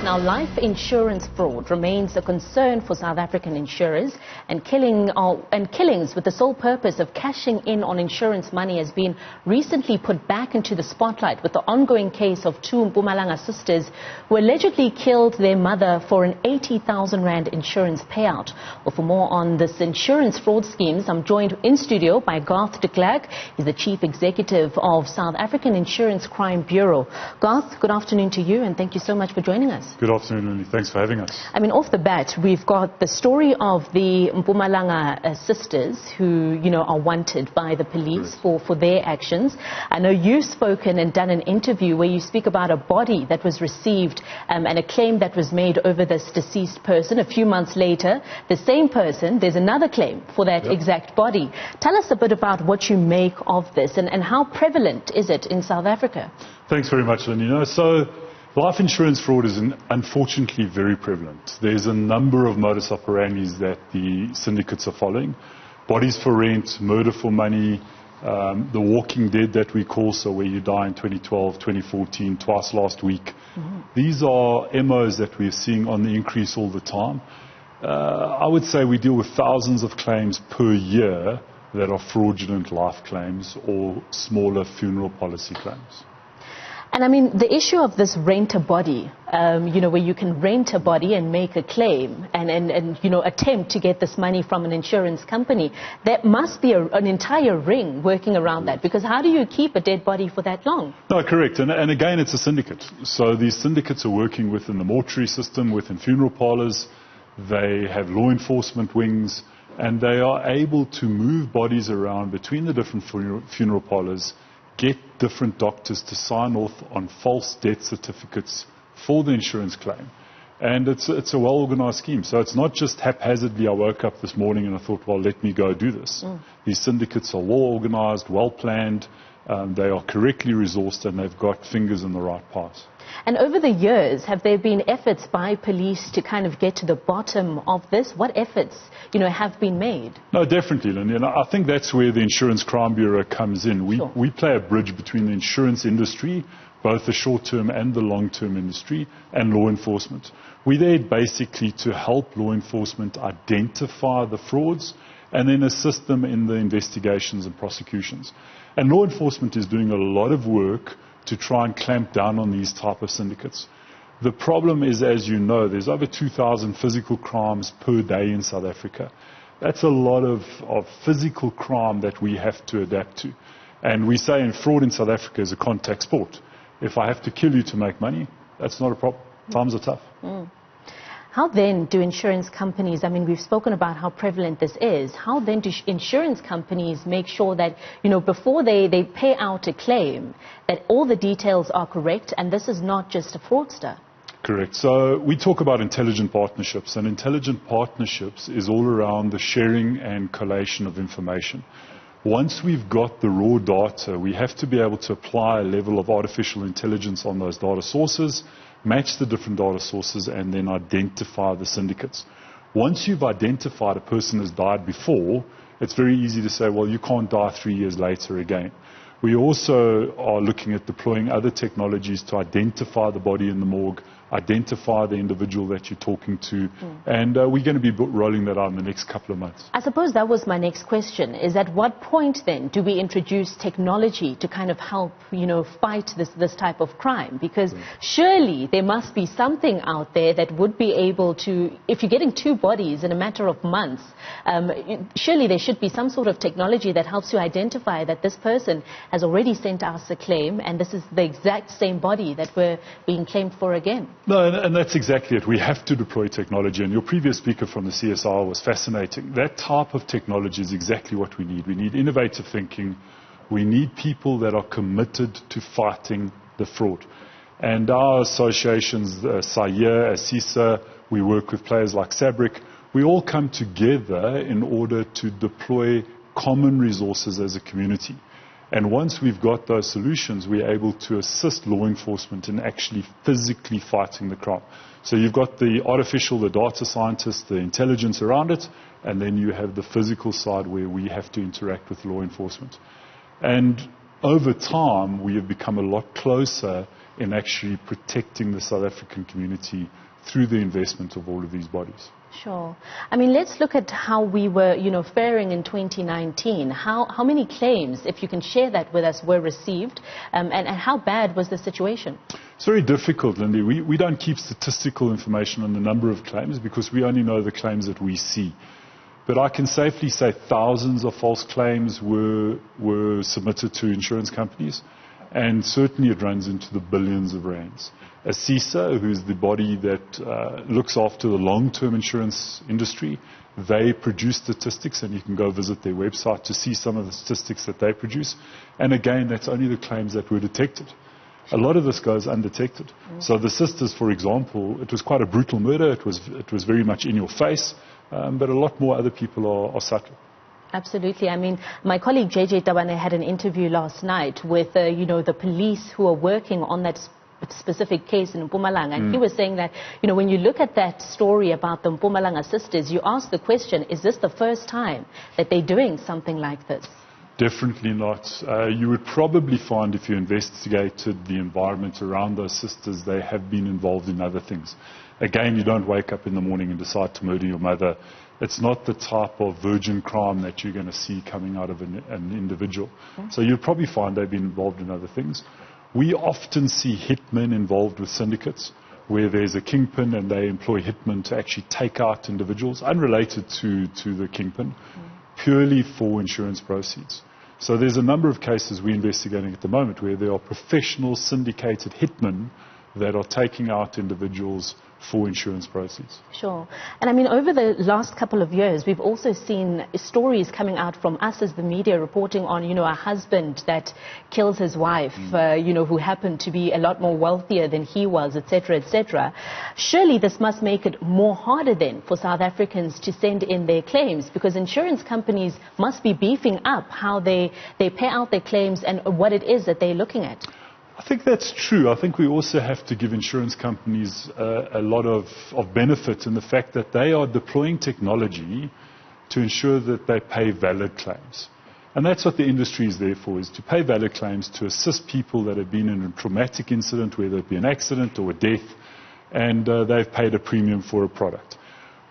Now, life insurance fraud remains a concern for South African insurers, and killings with the sole purpose of cashing in on insurance money has been recently put back into the spotlight with the ongoing case of two Mpumalanga sisters who allegedly killed their mother for an 80,000 Rand insurance payout. Well, for more on this insurance fraud schemes, I'm joined in studio by Garth de Klerk. He's the Chief Executive of South African Insurance Crime Bureau. Garth, good afternoon to you, and thank you so much for joining us. Good afternoon, Lindi. Thanks for having us. I mean, off the bat, we've got the story of the Mpumalanga sisters who, are wanted by the police for their actions. I know you've spoken and done an interview where you speak about a body that was received and a claim that was made over this deceased person. A few months later, the same person, there's another claim for that exact body. Tell us a bit about what you make of this and how prevalent is it in South Africa? Thanks very much, Lindi. So life insurance fraud is unfortunately very prevalent. There's a number of modus operandis that the syndicates are following. Bodies for rent, murder for money, the walking dead that we call, so where you die in 2012, 2014, twice last week. These are MOs that we're seeing on the increase all the time. I would say we deal with thousands of claims per year that are fraudulent life claims or smaller funeral policy claims. And I mean, the issue of this rent-a-body, where you can rent a body and make a claim and attempt to get this money from an insurance company, there must be an entire ring working around that, because how do you keep a dead body for that long? No, correct. And again, it's a syndicate. So these syndicates are working within the mortuary system, within funeral parlors. They have law enforcement wings, and they are able to move bodies around between the different funeral parlors, get different doctors to sign off on false death certificates for the insurance claim. And it's a well-organized scheme. So it's not just haphazardly, I woke up this morning and I thought, well, let me go do this. These syndicates are well-organized, well-planned, they are correctly resourced, and they've got fingers in the right pies. And over the years, have there been efforts by police to kind of get to the bottom of this? What efforts, have been made? No, definitely, Lindi. And I think that's where the Insurance Crime Bureau comes in. We play a bridge between the insurance industry, both the short-term and the long-term industry, and law enforcement. We're there basically to help law enforcement identify the frauds and then assist them in the investigations and prosecutions. And law enforcement is doing a lot of work to try and clamp down on these type of syndicates. The problem is, as you know, there's over 2,000 physical crimes per day in South Africa. That's a lot of physical crime that we have to adapt to. And we say in fraud in South Africa is a contact sport. If I have to kill you to make money, that's not a problem. Times are tough. How then do insurance companies, I mean, we've spoken about how prevalent this is, how then do insurance companies make sure that, before they pay out a claim, that all the details are correct and this is not just a fraudster? Correct. So we talk about intelligent partnerships, and intelligent partnerships is all around the sharing and collation of information. Once we've got the raw data, we have to be able to apply a level of artificial intelligence on those data sources, match the different data sources, and then identify the syndicates. Once you've identified a person has died before, it's very easy to say, well, you can't die 3 years later again. We also are looking at deploying other technologies to identify the body in the morgue, identify the individual that you're talking to, and we're going to be rolling that out in the next couple of months. I suppose that was my next question, is at what point then do we introduce technology to kind of help, fight this type of crime? Because surely there must be something out there that would be able to, if you're getting two bodies in a matter of months, surely there should be some sort of technology that helps you identify that this person has already sent us a claim and this is the exact same body that we're being claimed for again. No, and that's exactly it. We have to deploy technology, and your previous speaker from the CSR was fascinating. That type of technology is exactly what we need. We need innovative thinking. We need people that are committed to fighting the fraud. And our associations, SAIA, ASISA, we work with players like Sabric. We all come together in order to deploy common resources as a community. And once we've got those solutions, we're able to assist law enforcement in actually physically fighting the crime. So you've got the artificial, the data scientists, the intelligence around it, and then you have the physical side where we have to interact with law enforcement. And over time, we have become a lot closer in actually protecting the South African community through the investment of all of these bodies. Sure. I mean, let's look at how we were, faring in 2019. How many claims, if you can share that with us, were received, and how bad was the situation? It's very difficult, Lindy. We don't keep statistical information on the number of claims because we only know the claims that we see. But I can safely say thousands of false claims were submitted to insurance companies, and certainly it runs into the billions of rands. ASISA, who's the body that looks after the long-term insurance industry, they produce statistics, and you can go visit their website to see some of the statistics that they produce. And again, that's only the claims that were detected. A lot of this goes undetected. So the sisters, for example, it was quite a brutal murder. It was very much in your face, but a lot more other people are subtle. Absolutely. I mean, my colleague JJ Tabane had an interview last night with, the police who are working on that specific case in Mpumalanga, and he was saying that, when you look at that story about the Mpumalanga sisters, you ask the question, is this the first time that they're doing something like this? Definitely not. You would probably find, if you investigated the environment around those sisters, they have been involved in other things. Again, you don't wake up in the morning and decide to murder your mother. It's not the type of virgin crime that you're going to see coming out of an individual. So you'll probably find they've been involved in other things. We often see hitmen involved with syndicates, where there's a kingpin and they employ hitmen to actually take out individuals, unrelated to the kingpin, purely for insurance proceeds. So there's a number of cases we're investigating at the moment where there are professional syndicated hitmen that are taking out individuals for insurance proceeds. Sure. And I mean, over the last couple of years, we've also seen stories coming out from us as the media reporting on, a husband that kills his wife, who happened to be a lot more wealthier than he was, etc., etc. Surely this must make it more harder then for South Africans to send in their claims, because insurance companies must be beefing up how they pay out their claims and what it is that they're looking at. I think that's true. I think we also have to give insurance companies a lot of benefit in the fact that they are deploying technology to ensure that they pay valid claims. And that's what the industry is there for, is to pay valid claims to assist people that have been in a traumatic incident, whether it be an accident or a death, and they've paid a premium for a product.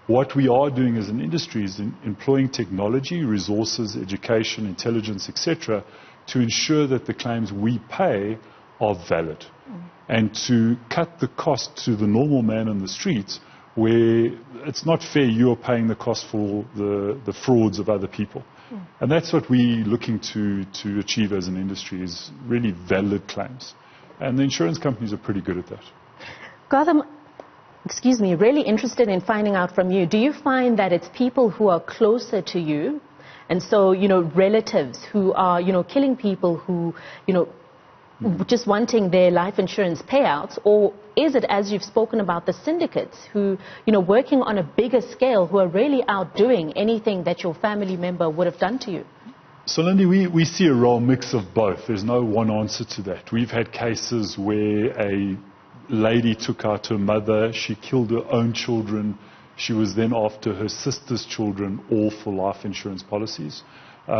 What we are doing as an industry is employing technology, resources, education, intelligence, etc., to ensure that the claims we pay are valid, and to cut the cost to the normal man on the streets, where it's not fair you're paying the cost for the frauds of other people. And that's what we're looking to achieve as an industry, is really valid claims. And the insurance companies are pretty good at that. Garth, really interested in finding out from you, do you find that it's people who are closer to you, and so, relatives who are, killing people who, just wanting their life insurance payouts, or is it, as you've spoken about, the syndicates who, working on a bigger scale, who are really outdoing anything that your family member would have done to you? So, Lindy, we see a real mix of both. There's no one answer to that. We've had cases where a lady took out her mother, she killed her own children, she was then after her sister's children, all for life insurance policies.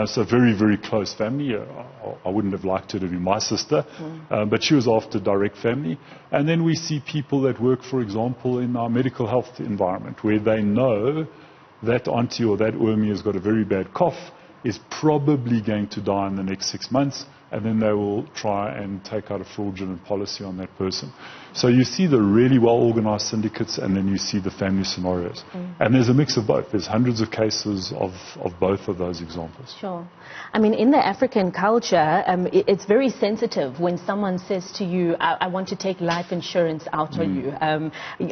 So very, very close family. I wouldn't have liked her to be my sister, but she was after direct family. And then we see people that work, for example, in our medical health environment, where they know that auntie or that oomie has got a very bad cough, is probably going to die in the next 6 months, and then they will try and take out a fraudulent policy on that person. So you see the really well-organized syndicates, and then you see the family scenarios. And there's a mix of both. There's hundreds of cases of both of those examples. Sure. I mean, in the African culture, it's very sensitive when someone says to you, I want to take life insurance out on you.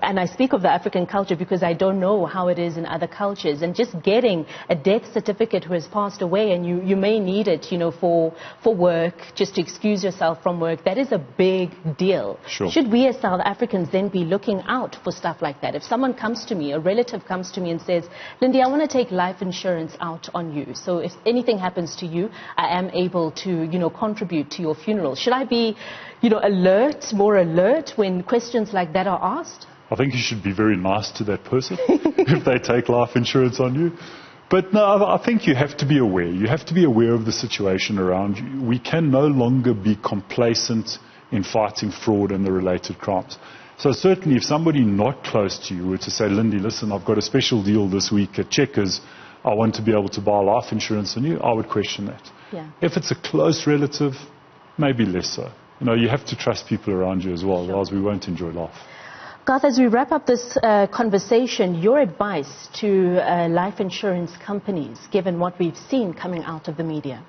And I speak of the African culture because I don't know how it is in other cultures. And just getting a death certificate who has passed away, and you may need it, for work, just to excuse yourself from work, that is a big deal. Sure. Should we as South Africans then be looking out for stuff like that? If someone comes to me, a relative comes to me and says, Lindi, I want to take life insurance out on you, so if anything happens to you, I am able to, contribute to your funeral. Should I be, more alert when questions like that are asked? I think you should be very nice to that person if they take life insurance on you. But no, I think you have to be aware. You have to be aware of the situation around you. We can no longer be complacent in fighting fraud and the related crimes. So certainly if somebody not close to you were to say, Lindy, listen, I've got a special deal this week at Checkers, I want to be able to buy life insurance on you, I would question that. Yeah. If it's a close relative, maybe less so. You know, you have to trust people around you as well, Sure. otherwise we won't enjoy life. Garth, as we wrap up this conversation, your advice to life insurance companies, given what we've seen coming out of the media?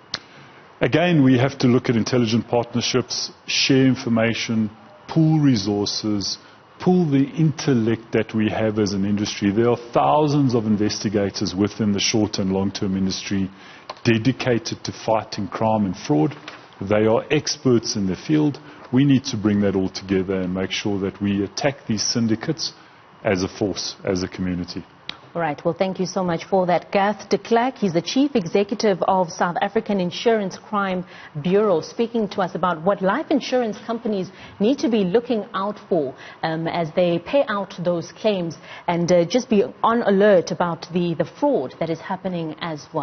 Again, we have to look at intelligent partnerships, share information, pool resources, pool the intellect that we have as an industry. There are thousands of investigators within the short and long-term industry dedicated to fighting crime and fraud. They are experts in the field. We need to bring that all together and make sure that we attack these syndicates as a force, as a community. All right. Well, thank you so much for that. Garth de Klerk, he's the Chief Executive of South African Insurance Crime Bureau, speaking to us about what life insurance companies need to be looking out for as they pay out those claims, and just be on alert about the fraud that is happening as well.